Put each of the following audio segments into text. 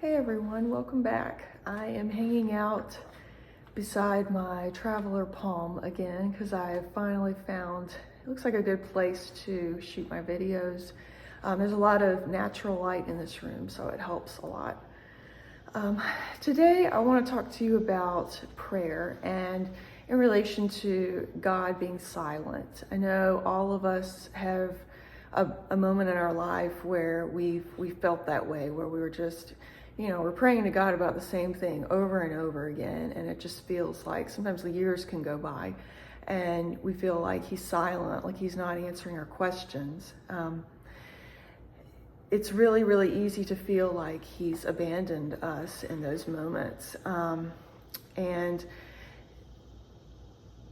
Hey everyone, welcome back. I am hanging out beside my traveler palm again because I have finally found, it looks like a good place to shoot my videos. There's a lot of natural light in this room, so it helps a lot. Today I want to talk to you about prayer and in relation to God being silent. I know all of us have a moment in our life where we felt that way, where we were just, we're praying to God about the same thing over and over again, and it just feels like sometimes the years can go by and we feel like he's silent, like he's not answering our questions. It's really, really easy to feel like he's abandoned us in those moments. And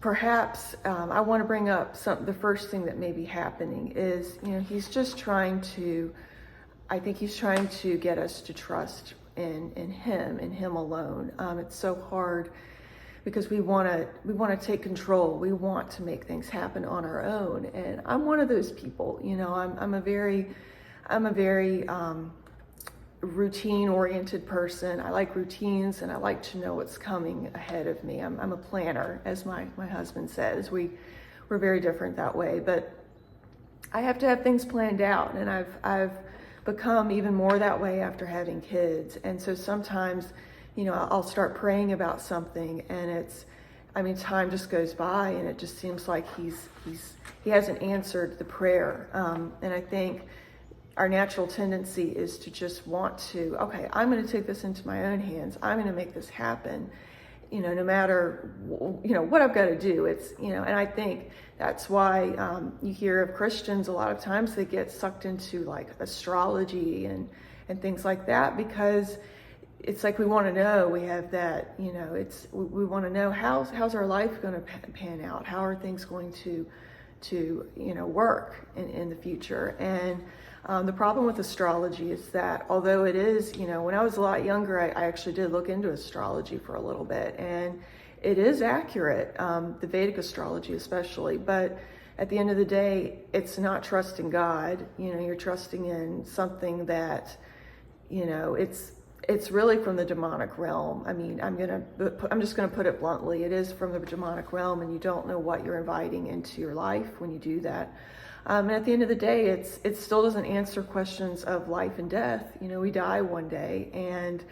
perhaps I want to bring up the first thing that may be happening is, he's just trying to, I think he's trying to get us to trust in him alone. It's so hard because we want to take control. We want to make things happen on our own. And I'm one of those people, I'm a very routine-oriented person. I like routines and I like to know what's coming ahead of me. I'm a planner, as my husband says. We're very different that way, but I have to have things planned out, and I've become even more that way after having kids. And so sometimes, I'll start praying about something and time just goes by and it just seems like he hasn't answered the prayer. And I think our natural tendency is to just want to, okay, I'm going to take this into my own hands. I'm going to make this happen, no matter, what I've got to do. It's, and I think that's why you hear of Christians a lot of times they get sucked into like astrology and things like that, because it's like we want to know, we have that, we want to know how's our life going to pan out? How are things going to work in the future? And the problem with astrology is that although it is, when I was a lot younger, I actually did look into astrology for a little bit, and it is accurate, the Vedic astrology especially, but at the end of the day, it's not trusting God. You're trusting in something that, it's really from the demonic realm. I'm just gonna put it bluntly. It is from the demonic realm, and you don't know what you're inviting into your life when you do that. And at the end of the day, it still doesn't answer questions of life and death. We die one day, and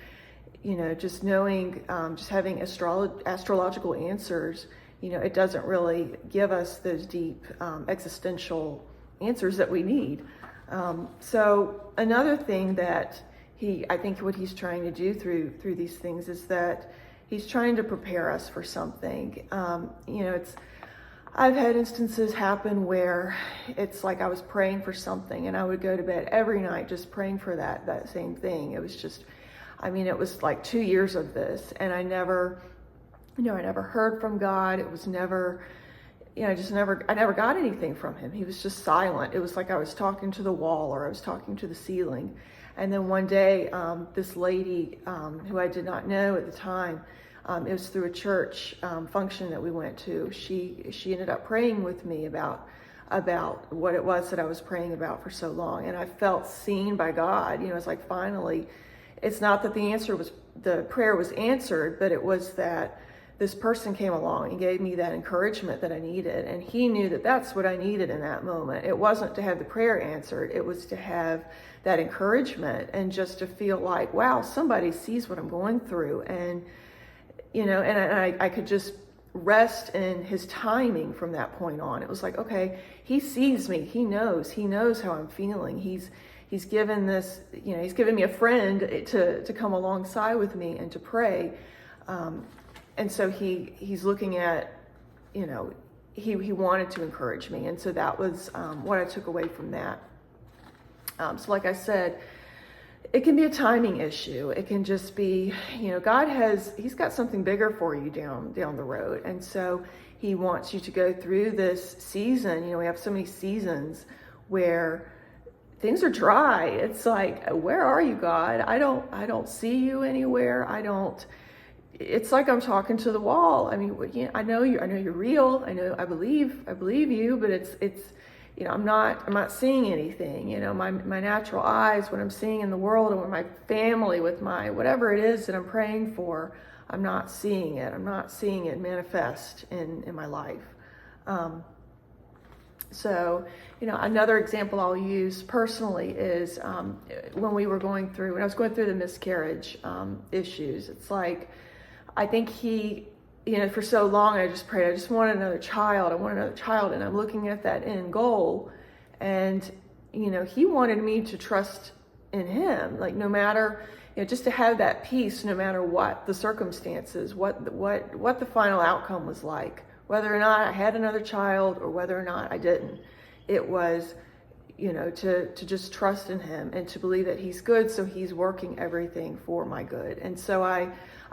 just knowing, just having astrological answers, it doesn't really give us those deep existential answers that we need. So another thing that I think what he's trying to do through these things is that he's trying to prepare us for something. I've had instances happen where it's like I was praying for something and I would go to bed every night just praying for that same thing. It was just, it was like 2 years of this, and I never heard from God. It was never, I never got anything from him. He was just silent. It was like I was talking to the wall or I was talking to the ceiling. And then one day, this lady who I did not know at the time, it was through a church function that we went to. She ended up praying with me about what it was that I was praying about for so long, and I felt seen by God. It's like finally, it's not that the prayer was answered, but it was that this person came along and gave me that encouragement that I needed, and he knew that that's what I needed in that moment. It wasn't to have the prayer answered; it was to have that encouragement and just to feel like, wow, somebody sees what I'm going through, and I could just rest in his timing from that point on. It was like, okay, he sees me. He knows how I'm feeling. He's given this, he's given me a friend to come alongside with me and to pray. And so he's looking at, he wanted to encourage me. And so that was what I took away from that. So like I said, it can be a timing issue. It can just be, he's got something bigger for you down the road. And so he wants you to go through this season. We have so many seasons where things are dry. It's like, where are you, God? I don't see you anywhere. It's like I'm talking to the wall. I know you're real. I believe you, but it's I'm not seeing anything. My natural eyes, what I'm seeing in the world, and with my family, with my whatever it is that I'm praying for, I'm not seeing it. I'm not seeing it manifest in my life. So, another example I'll use personally is when I was going through the miscarriage issues. It's like, I think for so long I just prayed, I just want another child. I want another child. And I'm looking at that end goal. And, he wanted me to trust in him, like no matter, just to have that peace, no matter what the circumstances, what the final outcome was like, whether or not I had another child or whether or not I didn't. It was, to just trust in him and to believe that he's good. So he's working everything for my good. And so I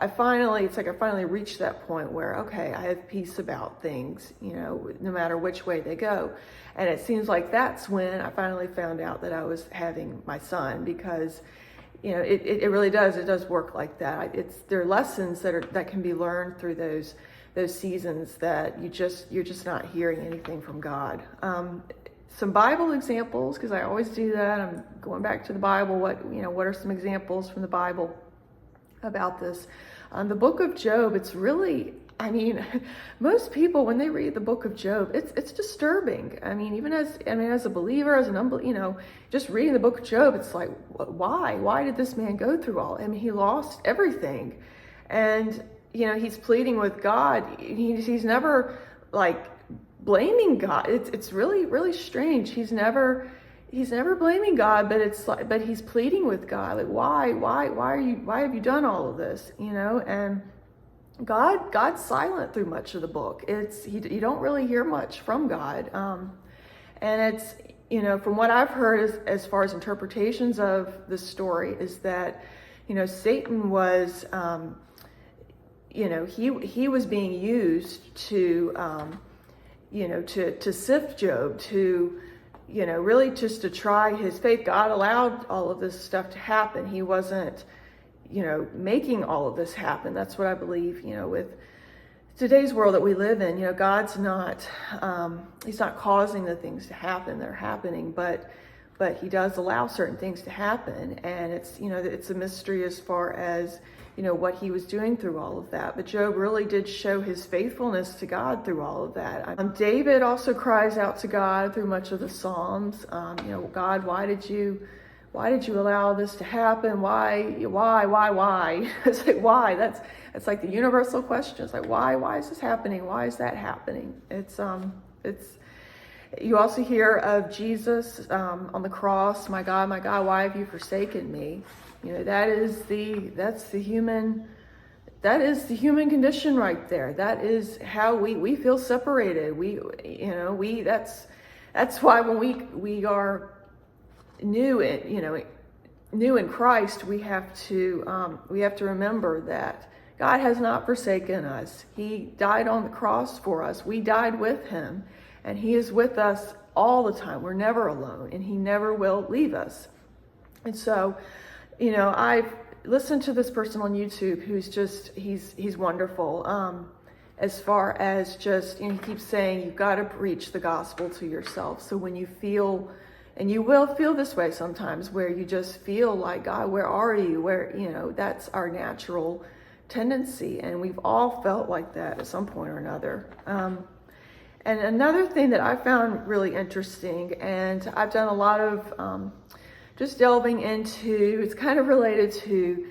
finally reached that point where, okay, I have peace about things, no matter which way they go. And it seems like that's when I finally found out that I was having my son, because, it really does work like that. There are lessons that can be learned through those seasons that you're just not hearing anything from God. Some Bible examples, because I always do that. I'm going back to the Bible. What are some examples from the Bible about this? The book of Job, it's really, most people, when they read the book of Job, it's disturbing. Even as a believer, as an unbeliever, just reading the book of Job, it's like, why did this man go through all? He lost everything. And, he's pleading with God. He's never like blaming God. It's really, really strange. He's never blaming God, but he's pleading with God. Like, why have you done all of this? And God's silent through much of the book. You don't really hear much from God. And it's, from what I've heard as far as interpretations of the story is that, Satan was, he was being used to, to sift Job, to, really just to try his faith. God allowed all of this stuff to happen. He wasn't, making all of this happen. That's what I believe, with today's world that we live in. God's not, he's not causing the things to happen. They're happening, but he does allow certain things to happen. And it's, it's a mystery as far as, what he was doing through all of that. But Job really did show his faithfulness to God through all of that. David also cries out to God through much of the Psalms. God, why did you allow this to happen? Why? It's like, why? That's like the universal question. It's like, why is this happening? Why is that happening? It's you also hear of Jesus on the cross. My God, why have you forsaken me? That's the human condition right there. That is how we feel separated. That's why when we are new in Christ, we have to remember that God has not forsaken us. He died on the cross for us. We died with him, and he is with us all the time. We're never alone, and he never will leave us. And so, I've listened to this person on YouTube who's just, he's wonderful. As far as just, he keeps saying, you've got to preach the gospel to yourself. So when you feel, and you will feel this way sometimes, where you just feel like, God, where are you? Where, that's our natural tendency. And we've all felt like that at some point or another. And another thing that I found really interesting, and I've done a lot of just delving into, it's kind of related to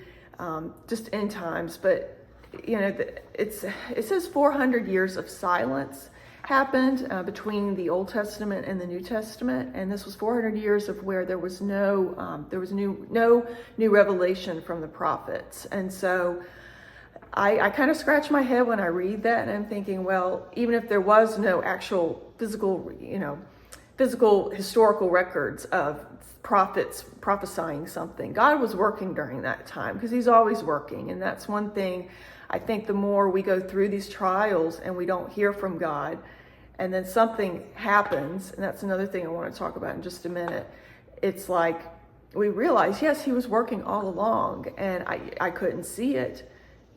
just end times, but it says 400 years of silence happened between the Old Testament and the New Testament, and this was 400 years of where there was no new revelation from the prophets. And so I kind of scratch my head when I read that, and I'm thinking, well, even if there was no actual physical historical records of prophets prophesying something, God was working during that time, because he's always working. And that's one thing, I think, the more we go through these trials and we don't hear from God, and then something happens, and that's another thing I want to talk about in just a minute. It's like we realize, yes, he was working all along, and I couldn't see it,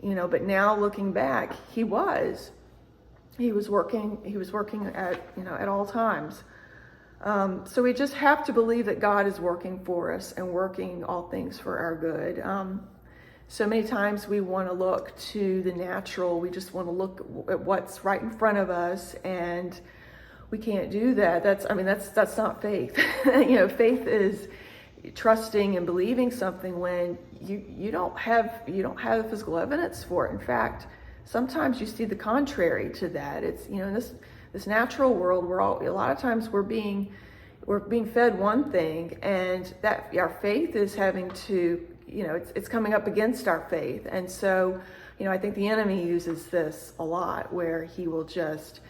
but now looking back, he was working at all times. So we just have to believe that God is working for us and working all things for our good. So many times we want to look to the natural. We just want to look at what's right in front of us, and we can't do that. That's not faith. Faith is trusting and believing something when you don't have the physical evidence for it. In fact, sometimes you see the contrary to that. It's in this natural world, a lot of times we're being fed one thing, and that our faith is having to, it's coming up against our faith. And so, I think the enemy uses this a lot, where he knows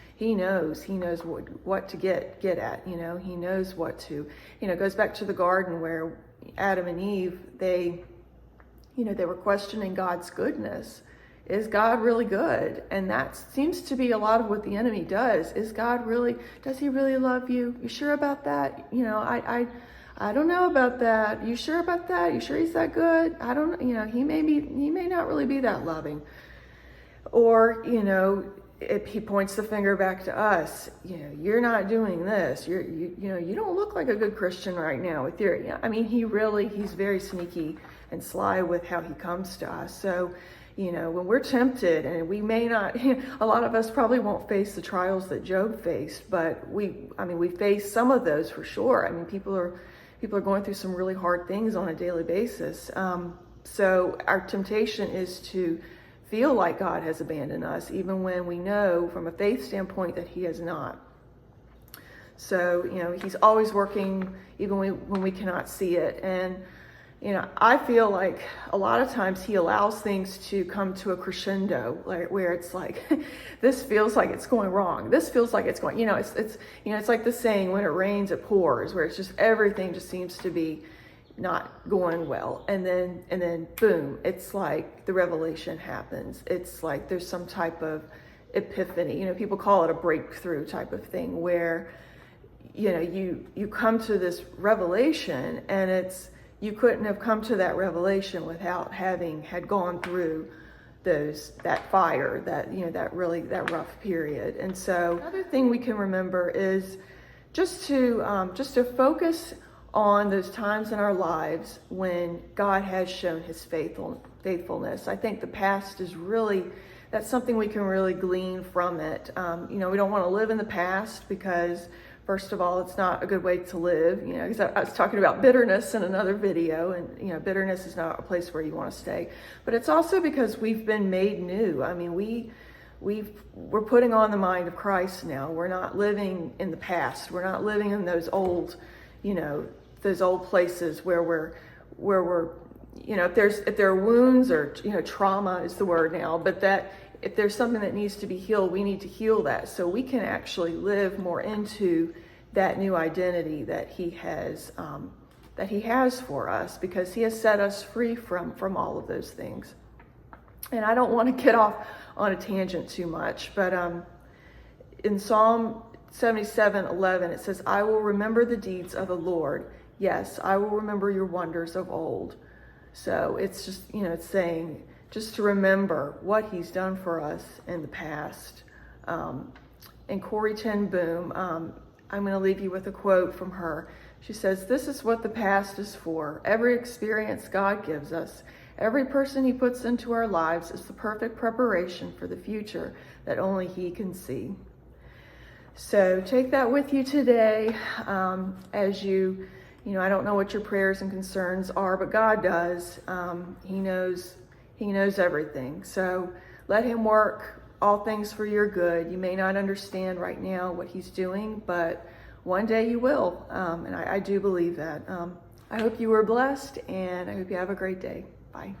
what to get at, he knows what to, it goes back to the garden where Adam and Eve, they were questioning God's goodness. Is God really good? And that seems to be a lot of what the enemy does. Does he really love you? You sure about that? I don't know about that. You sure about that? You sure he's that good? I don't, he may not really be that loving. Or, he points the finger back to us. You're not doing this. You don't look like a good Christian right now with your, he's very sneaky and sly with how he comes to us. So, when we're tempted, and we may not, a lot of us probably won't face the trials that Job faced, but we face some of those for sure. People are going through some really hard things on a daily basis. So our temptation is to feel like God has abandoned us, even when we know from a faith standpoint that he has not. So, he's always working even when we cannot see it. And I feel like a lot of times he allows things to come to a crescendo, where it's like, this feels like it's going wrong. This feels like it's going, it's like the saying, when it rains, it pours, where it's just, everything just seems to be not going well. And then boom, it's like the revelation happens. It's like there's some type of epiphany, people call it a breakthrough type of thing, where, you come to this revelation, and you couldn't have come to that revelation without had gone through that fire, that rough period. And so another thing we can remember is just to focus on those times in our lives when God has shown his faithfulness. I think the past is that's something we can really glean from it. We don't want to live in the past, because first of all, it's not a good way to live, because I was talking about bitterness in another video, and, bitterness is not a place where you want to stay. But it's also because we've been made new. We're putting on the mind of Christ now. We're not living in the past. We're not living in those old places where we're, if there are wounds or, trauma is the word now, but that if there's something that needs to be healed, we need to heal that, so we can actually live more into that new identity that he has for us, because he has set us free from all of those things. And I don't want to get off on a tangent too much, but in Psalm 77:11, it says, "I will remember the deeds of the Lord. Yes, I will remember your wonders of old." So it's just, it's saying just to remember what he's done for us in the past. And Corrie ten Boom, I'm going to leave you with a quote from her. She says, "This is what the past is for. Every experience God gives us, every person he puts into our lives is the perfect preparation for the future that only he can see." So take that with you today, as I don't know what your prayers and concerns are, but God does. He knows everything. So let him work all things for your good. You may not understand right now what he's doing, but one day you will. And I do believe that. I hope you were blessed, and I hope you have a great day. Bye.